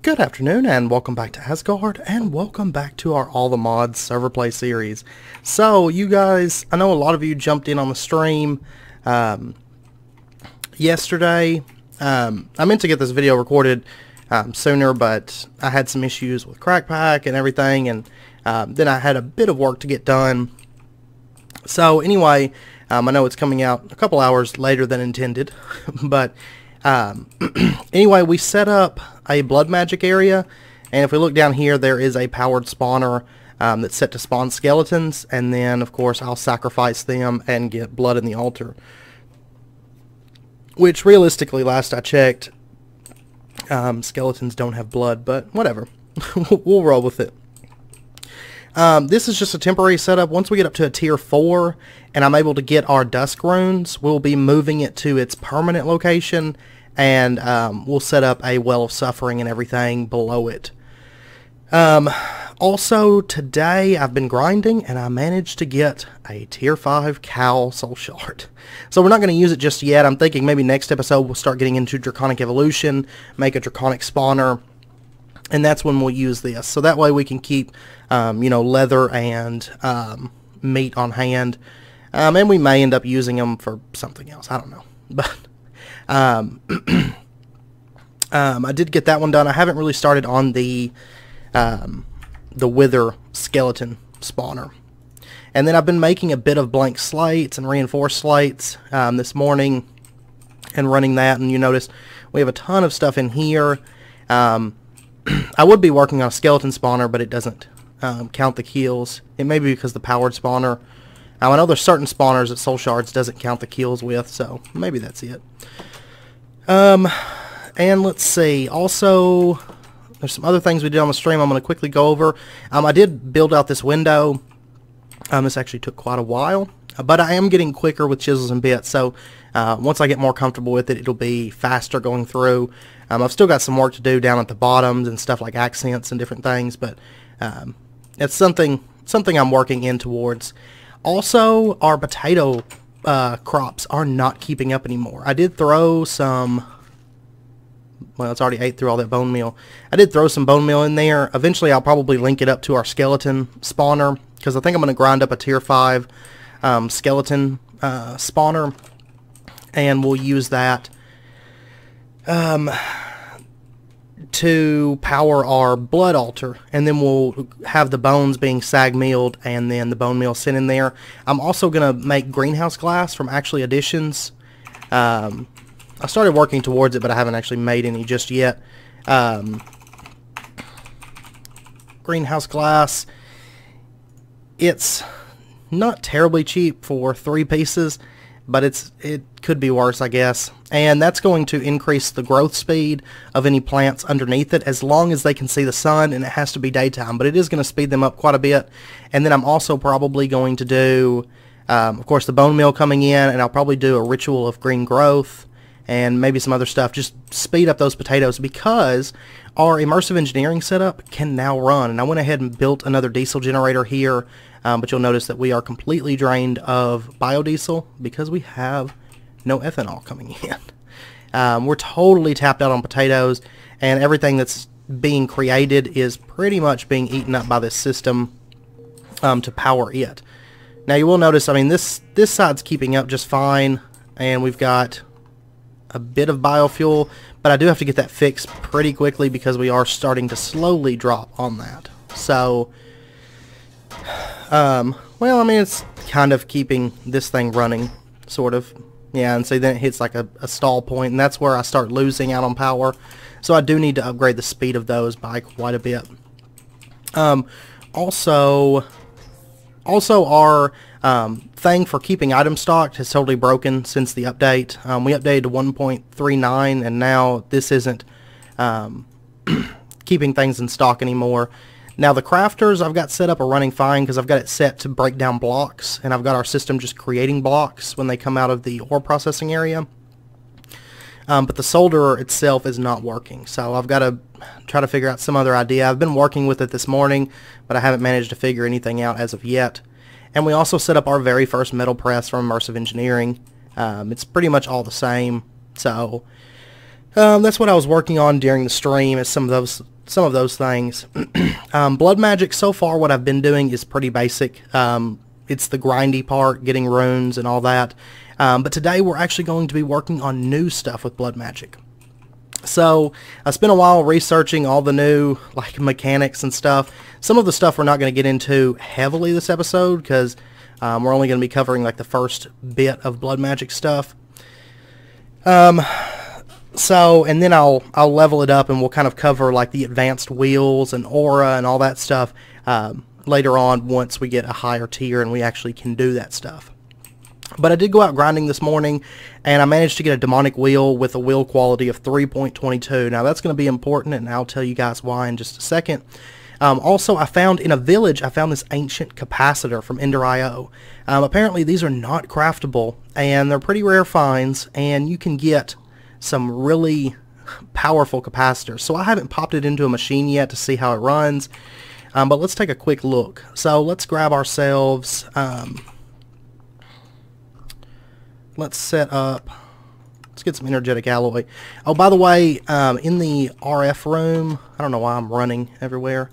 Good afternoon and welcome back to Asgard and welcome back to our All the Mods server play series. So you guys, I know a lot of you jumped in on the stream yesterday. I meant to get this video recorded sooner, but I had some issues with Crackpack and everything, and then I had a bit of work to get done. So anyway, I know it's coming out a couple hours later than intended, but anyway, we set up a blood magic area, and if we look down here, there is a powered spawner that's set to spawn skeletons, and then of course I'll sacrifice them and get blood in the altar, which realistically, last I checked, skeletons don't have blood, but whatever. We'll roll with it. This is just a temporary setup. Once we get up to a tier 4 and I'm able to get our dusk runes, we'll be moving it to its permanent location, and we'll set up a well of suffering and everything below it. Also today I've been grinding and I managed to get a tier 5 cow soul shard. So we're not going to use it just yet. I'm thinking maybe next episode we'll start getting into draconic evolution, make a draconic spawner, and that's when we'll use this. So that way we can keep, you know, leather and meat on hand. And we may end up using them for something else. I don't know. But I did get that one done. I haven't really started on the wither skeleton spawner. And then I've been making a bit of blank slates and reinforced slates this morning and running that. And you notice we have a ton of stuff in here. I would be working on a skeleton spawner, but it doesn't count the kills. It may be because the powered spawner. I know there's certain spawners that soul shards doesn't count the kills with, so maybe that's it. And let's see. Also, there's some other things we did on the stream I'm going to quickly go over. I did build out this window. This actually took quite a while, but I am getting quicker with chisels and bits, so once I get more comfortable with it, it'll be faster going through. I've still got some work to do down at the bottoms and stuff like accents and different things, but it's something I'm working in towards. Also, our potato crops are not keeping up anymore. I did throw some, well, it's already ate through all that bone meal. I did throw some bone meal in there. Eventually, I'll probably link it up to our skeleton spawner, because I think I'm going to grind up a tier 5 skeleton spawner, and we'll use that to power our blood altar, and then we'll have the bones being sag milled and then the bone meal sent in there. I'm also going to make greenhouse glass from Actually Additions. I started working towards it, but I haven't actually made any just yet. Greenhouse glass, it's not terribly cheap for 3 pieces, but it could be worse, I guess. And that's going to increase the growth speed of any plants underneath it, as long as they can see the sun, and it has to be daytime. But it is going to speed them up quite a bit. And then I'm also probably going to do, of course, the bone meal coming in, and I'll probably do a ritual of green growth and maybe some other stuff. Just speed up those potatoes, because our immersive engineering setup can now run. And I went ahead and built another diesel generator here. But you'll notice that we are completely drained of biodiesel because we have no ethanol coming in. We're totally tapped out on potatoes, and everything that's being created is pretty much being eaten up by this system to power it. Now you will notice, I mean, this side's keeping up just fine, and we've got a bit of biofuel, but I do have to get that fixed pretty quickly because we are starting to slowly drop on that. So well, I mean, it's kind of keeping this thing running, sort of. Yeah, and so then it hits like a stall point, and that's where I start losing out on power. So I do need to upgrade the speed of those by quite a bit. Also our thing for keeping items stocked has totally broken since the update. We updated to 1.39, and now this isn't keeping things in stock anymore. Now the crafters I've got set up are running fine because I've got it set to break down blocks, and I've got our system just creating blocks when they come out of the ore processing area. But the solderer itself is not working, so I've got to try to figure out some other idea. I've been working with it this morning, but I haven't managed to figure anything out as of yet. And we also set up our very first metal press from Immersive Engineering. It's pretty much all the same, so That's what I was working on during the stream, is some of those things. Blood magic, so far what I've been doing is pretty basic. It's the grindy part, getting runes and all that. But today we're actually going to be working on new stuff with blood magic. So I spent a while researching all the new mechanics and stuff. Some of the stuff we're not going to get into heavily this episode, because we're only going to be covering the first bit of blood magic stuff. So, and then I'll level it up, and we'll kind of cover the advanced wheels and aura and all that stuff later on, once we get a higher tier and we actually can do that stuff. But I did go out grinding this morning, and I managed to get a demonic wheel with a wheel quality of 3.22. Now that's going to be important, and I'll tell you guys why in just a second. Also, I found in a village, I found this ancient capacitor from Ender.io. Apparently these are not craftable, and they're pretty rare finds, and you can get some really powerful capacitors. So I haven't popped it into a machine yet to see how it runs, but let's take a quick look. So let's grab ourselves, let's set up, let's get some energetic alloy. Oh, by the way, in the RF room, I don't know why I'm running everywhere.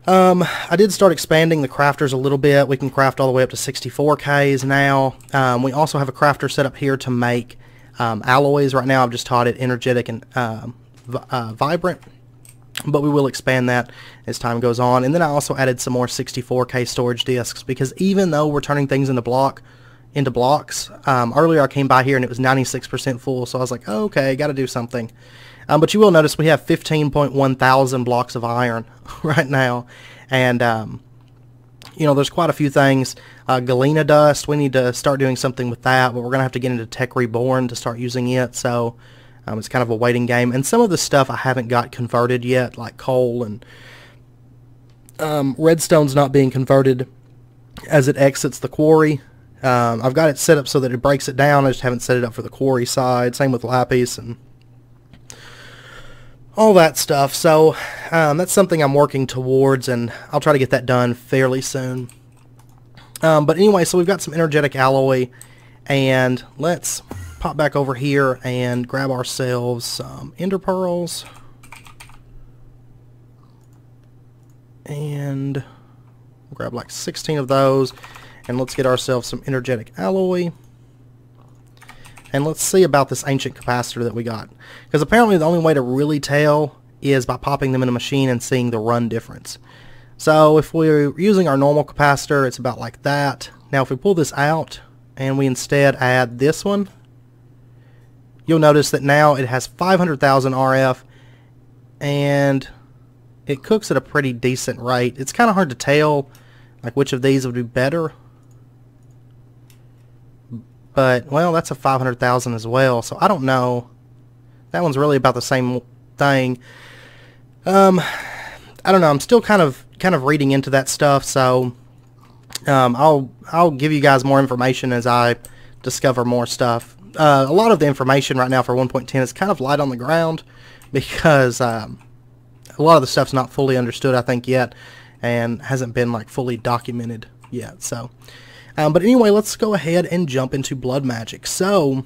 I did start expanding the crafters a little bit. We can craft all the way up to 64Ks now. We also have a crafter set up here to make alloys. Right now I've just taught it energetic and vibrant, but we will expand that as time goes on. And then I also added some more 64K storage disks, because even though we're turning things into blocks, earlier I came by here and it was 96% full, so I was like, oh, okay, got to do something. But you will notice we have 15.1 thousand blocks of iron right now, and you know, there's quite a few things. Galena dust, we need to start doing something with that, but we're going to have to get into Tech Reborn to start using it, so it's kind of a waiting game. And some of the stuff I haven't got converted yet, like coal and redstone's not being converted as it exits the quarry. I've got it set up so that it breaks it down. I just haven't set it up for the quarry side. Same with lapis and all that stuff. So that's something I'm working towards, and I'll try to get that done fairly soon. But anyway, so we've got some energetic alloy, and let's pop back over here and grab ourselves some ender pearls. And we'll grab like 16 of those, and let's get ourselves some energetic alloy. And let's see about this ancient capacitor that we got, because apparently the only way to really tell is by popping them in a machine and seeing the run difference. So if we're using our normal capacitor, it's about like that. Now if we pull this out and we instead add this one, you'll notice that now it has 500,000 RF, and it cooks at a pretty decent rate. It's kind of hard to tell like which of these would be better. But, well, that's a 500,000 as well, so I don't know. That one's really about the same thing. I don't know. I'm still kind of reading into that stuff, so I'll give you guys more information as I discover more stuff. A lot of the information right now for 1.10 is kind of light on the ground, because a lot of the stuff's not fully understood, I think, yet, and hasn't been like fully documented yet. So. But anyway, let's go ahead and jump into blood magic. So,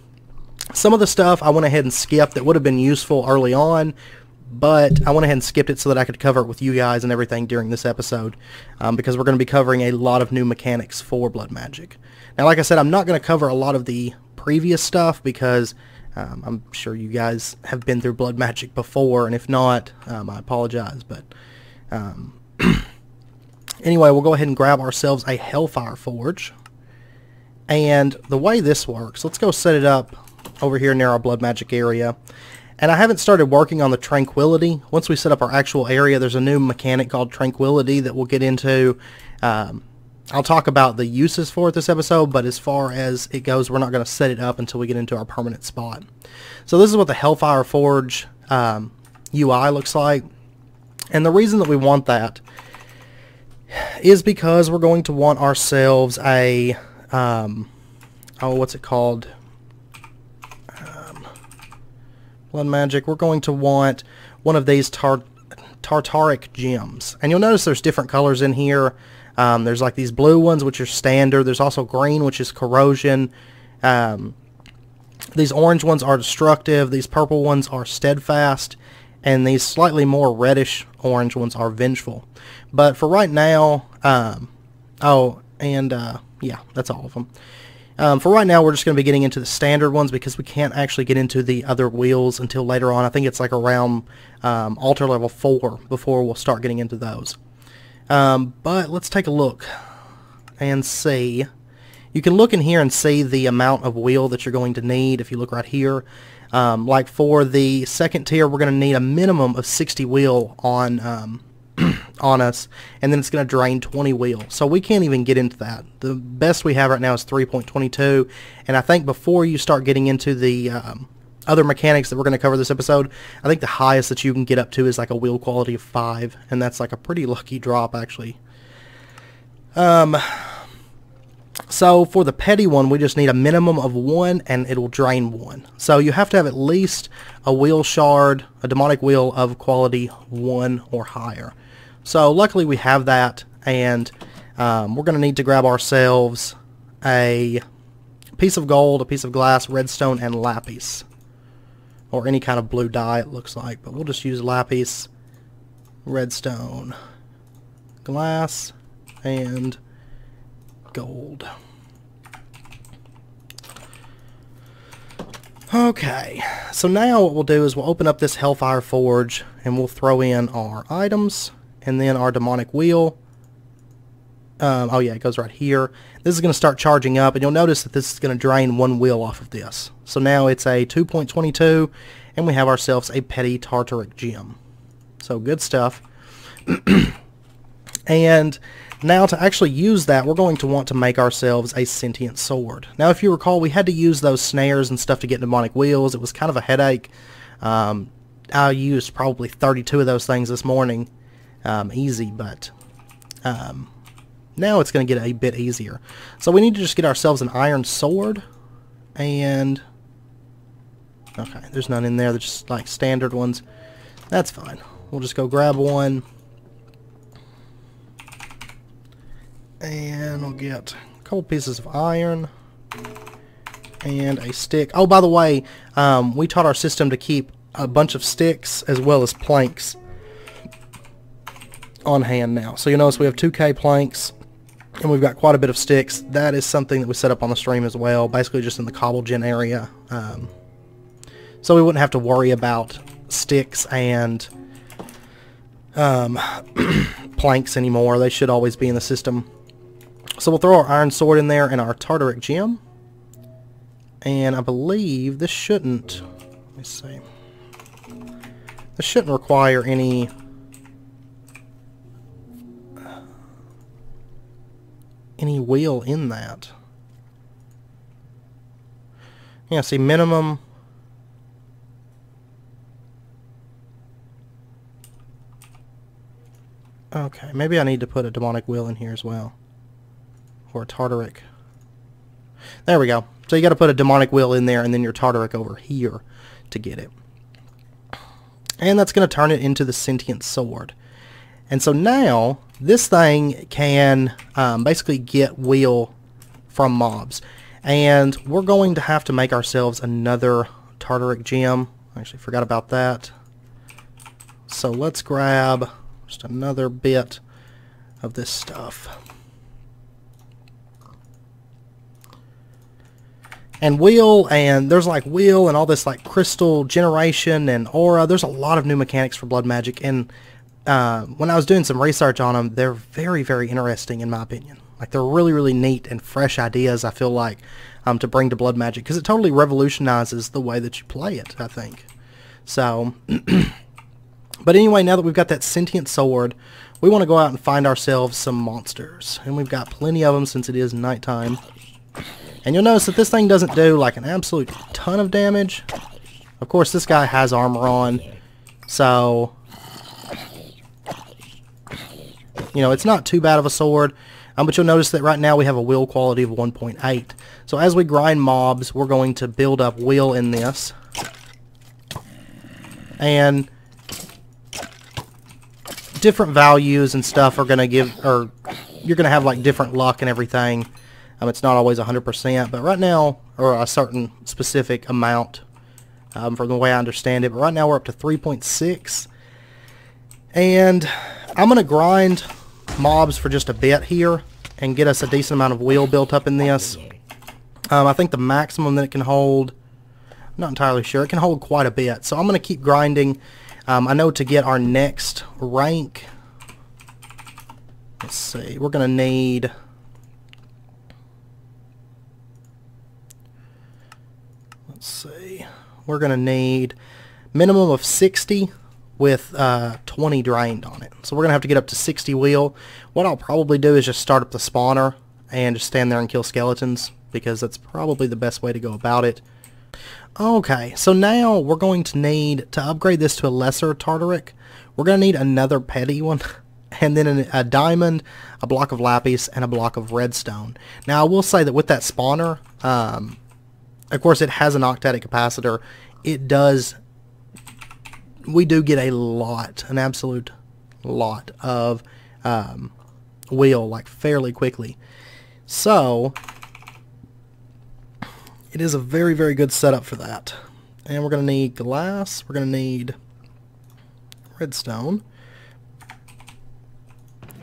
some of the stuff I went ahead and skipped that would have been useful early on, but I went ahead and skipped it so that I could cover it with you guys and everything during this episode, because we're going to be covering a lot of new mechanics for blood magic. Now, like I said, I'm not going to cover a lot of the previous stuff, because I'm sure you guys have been through blood magic before, and if not, I apologize, but anyway, we'll go ahead and grab ourselves a Hellfire Forge. And the way this works, let's go set it up over here near our blood magic area. And I haven't started working on the Tranquility. Once we set up our actual area, there's a new mechanic called Tranquility that we'll get into. I'll talk about the uses for it this episode, but as far as it goes, we're not going to set it up until we get into our permanent spot. So this is what the Hellfire Forge UI looks like. And the reason that we want that is because we're going to want ourselves a, what's it called? Blood magic. We're going to want one of these tartaric gems. And you'll notice there's different colors in here. There's like these blue ones, which are standard. There's also green, which is corrosion. These orange ones are destructive, these purple ones are steadfast, and these slightly more reddish orange ones are vengeful. But for right now, yeah, that's all of them. For right now, we're just going to be getting into the standard ones because we can't actually get into the other wheels until later on. I think it's like around altar level 4 before we'll start getting into those. But let's take a look and see. You can look in here and see the amount of wheel that you're going to need if you look right here. Like for the second tier, we're going to need a minimum of 60 wheel on us, and then it's going to drain 20 wheel. So we can't even get into that. The best we have right now is 3.22, and I think before you start getting into the other mechanics that we're going to cover this episode, I think the highest that you can get up to is like a wheel quality of 5, and that's like a pretty lucky drop actually. So for the petty one, we just need a minimum of 1, and it'll drain 1. So you have to have at least a wheel shard, a demonic wheel of quality 1 or higher. So luckily we have that, and we're going to need to grab ourselves a piece of gold, a piece of glass, redstone, and lapis. Or any kind of blue dye it looks like, but we'll just use lapis, redstone, glass, and gold. Okay, so now what we'll do is we'll open up this Hellfire Forge and we'll throw in our items and then our demonic wheel. Oh yeah, it goes right here. This is going to start charging up, and you'll notice that this is going to drain 1 wheel off of this. So now it's a 2.22, and we have ourselves a petty tartaric gem. So good stuff. And now to actually use that, we're going to want to make ourselves a sentient sword. Now if you recall, we had to use those snares and stuff to get demonic wheels. It was kind of a headache. I used probably 32 of those things this morning. Easy, but now it's going to get a bit easier. So we need to just get ourselves an iron sword. And okay, there's none in there. They're just like standard ones. That's fine. We'll just go grab one. And we'll get a couple pieces of iron and a stick. Oh, by the way, we taught our system to keep a bunch of sticks as well as planks on hand now. So you notice we have 2K planks and we've got quite a bit of sticks. That is something that we set up on the stream as well, basically just in the cobble gen area. So we wouldn't have to worry about sticks and planks anymore. They should always be in the system. So we'll throw our iron sword in there and our tartaric gem. And I believe this shouldn't, let me see, this shouldn't require any wheel in that. Yeah, see, minimum. Okay, maybe I need to put a demonic wheel in here as well. Or a tartaric. There we go. So you got to put a demonic wheel in there and then your tartaric over here to get it. And that's going to turn it into the sentient sword. And so now this thing can basically get wheel from mobs. And we're going to have to make ourselves another tartaric gem. I actually forgot about that. So let's grab just another bit of this stuff. And wheel, and there's like wheel and all this like crystal generation and aura. There's a lot of new mechanics for blood magic, and when I was doing some research on them, they're very, very interesting in my opinion. Like they're really, really neat and fresh ideas, I feel like, to bring to blood magic, because it totally revolutionizes the way that you play it, I think. So, but anyway, now that we've got that sentient sword, we want to go out and find ourselves some monsters, and we've got plenty of them since it is nighttime. And you'll notice that this thing doesn't do like an absolute ton of damage. Of course, this guy has armor on, so you know, it's not too bad of a sword. But you'll notice that right now we have a wheel quality of 1.8. So as we grind mobs, we're going to build up wheel in this. And different values and stuff are going to give, or you're going to have like different luck and everything. It's not always 100%, but right now or a certain specific amount from the way I understand it. But right now we're up to 3.6. And I'm going to grind mobs for just a bit here and get us a decent amount of wheel built up in this. I think the maximum that it can hold, I'm not entirely sure, it can hold quite a bit. So I'm going to keep grinding. I know to get our next rank, let's see, we're going to need, let's see, we're going to need minimum of 60 with 20 drained on it. So we're going to have to get up to 60 wheel. What I'll probably do is just start up the spawner and just stand there and kill skeletons, because that's probably the best way to go about it. Okay, so now we're going to need to upgrade this to a lesser Tartaric. We're going to need another petty one, and then a diamond, a block of lapis, and a block of redstone. Now I will say that with that spawner, of course it has an octatic capacitor. It does, we do get a lot, an absolute lot of wheel, like fairly quickly. So it is a very, very good setup for that. And we're going to need glass. We're going to need redstone.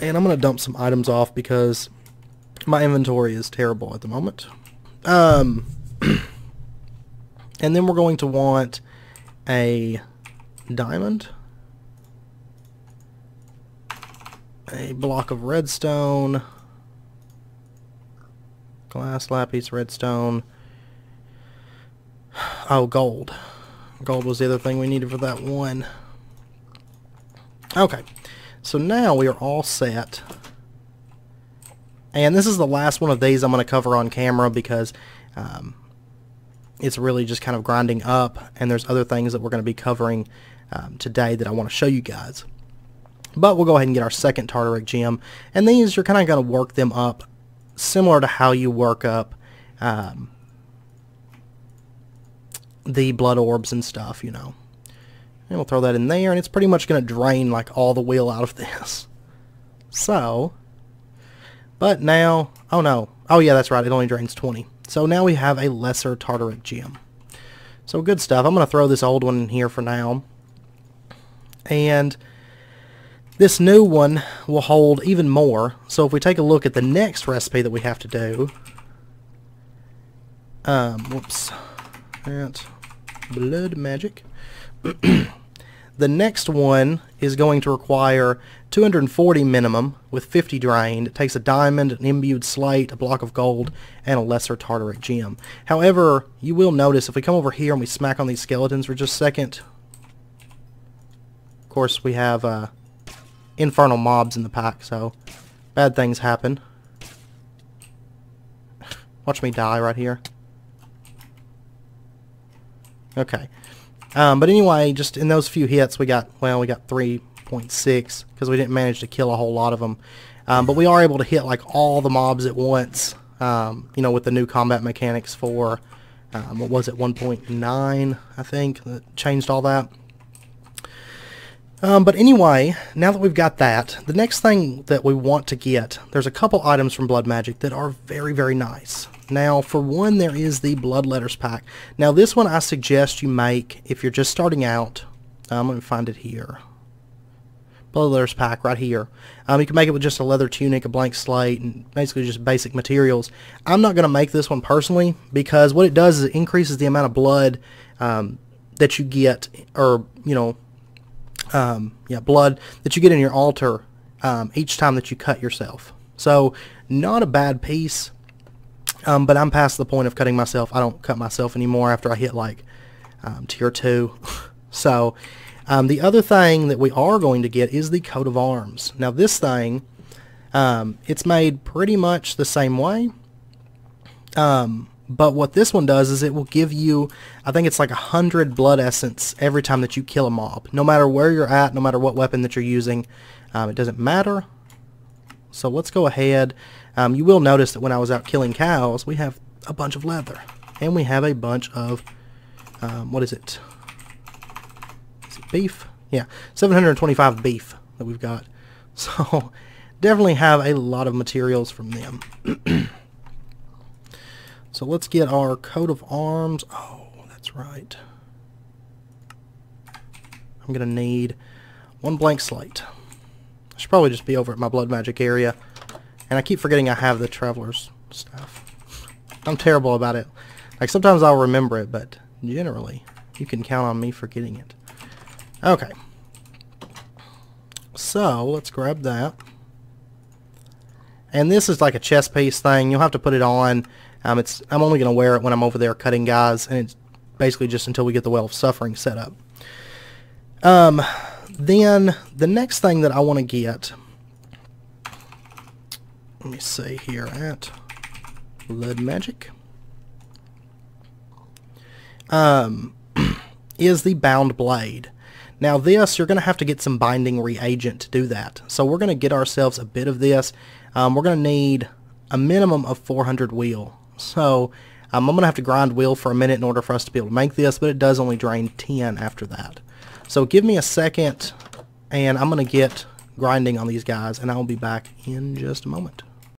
And I'm going to dump some items off because my inventory is terrible at the moment. And then we're going to want a diamond, a block of redstone, glass, lapis, redstone. Oh, gold. Gold was the other thing we needed for that one. Okay, so now we are all set. And this is the last one of these I'm going to cover on camera because it's really just kind of grinding up, and there's other things that we're going to be covering today that I want to show you guys. But we'll go ahead and get our second Tartaric gem, and these you're kind of going to work them up similar to how you work up the blood orbs and stuff, you know. And we'll throw that in there, and it's pretty much going to drain like all the wheel out of this. So, but now, oh no, oh yeah, that's right, it only drains 20. So now we have a lesser Tartaric gem. So good stuff. I'm going to throw this old one in here for now. And this new one will hold even more. So if we take a look at the next recipe that we have to do, whoops, that's blood magic. The next one is going to require 240 minimum with 50 drained. It takes a diamond, an imbued slate, a block of gold, and a lesser Tartaric gem. However, you will notice if we come over here and we smack on these skeletons for just a second, of course we have infernal mobs in the pack, so bad things happen. Watch me die right here. Okay. But anyway, just in those few hits, we got 3.6 because we didn't manage to kill a whole lot of them. But we are able to hit like all the mobs at once, you know, with the new combat mechanics for, what was it, 1.9, I think, that changed all that. But anyway, now that we've got that, the next thing that we want to get, there's a couple items from Blood Magic that are very, very nice. Now, for one, there is the Blood Letters pack. Now, this one I suggest you make if you're just starting out. Let me find it here. Blood Letters pack right here. You can make it with just a leather tunic, a blank slate, and basically just basic materials. I'm not going to make this one personally because what it does is it increases the amount of blood that you get, or, you know, blood that you get in your altar each time that you cut yourself. So, not a bad piece. But I'm past the point of cutting myself. I don't cut myself anymore after I hit like tier 2. So the other thing that we are going to get is the coat of arms. Now this thing, it's made pretty much the same way. But what this one does is it will give you, I think it's like 100 blood essence every time that you kill a mob. No matter where you're at, no matter what weapon that you're using, it doesn't matter. So let's go ahead. You will notice that when I was out killing cows, we have a bunch of leather. And we have a bunch of, what is it? Is it beef? Yeah, 725 beef that we've got. So definitely have a lot of materials from them. So let's get our coat of arms. Oh, that's right. I'm going to need 1 blank slate. I should probably just be over at my blood magic area. And I keep forgetting I have the traveler's stuff. I'm terrible about it. Like, sometimes I'll remember it, but generally, you can count on me forgetting it. Okay. So, let's grab that. And this is like a chest piece thing. You'll have to put it on. I'm only going to wear it when I'm over there cutting guys, and it's basically just until we get the Well of Suffering set up. Then, the next thing that I want to get, let me see here at Blood Magic, is the Bound Blade. Now this, you're going to have to get some binding reagent to do that. So we're going to get ourselves a bit of this. We're going to need a minimum of 400 wheel. So I'm going to have to grind wheel for a minute in order for us to be able to make this, but it does only drain 10 after that. So give me a second, and I'm going to get grinding on these guys, and I'll be back in just a moment.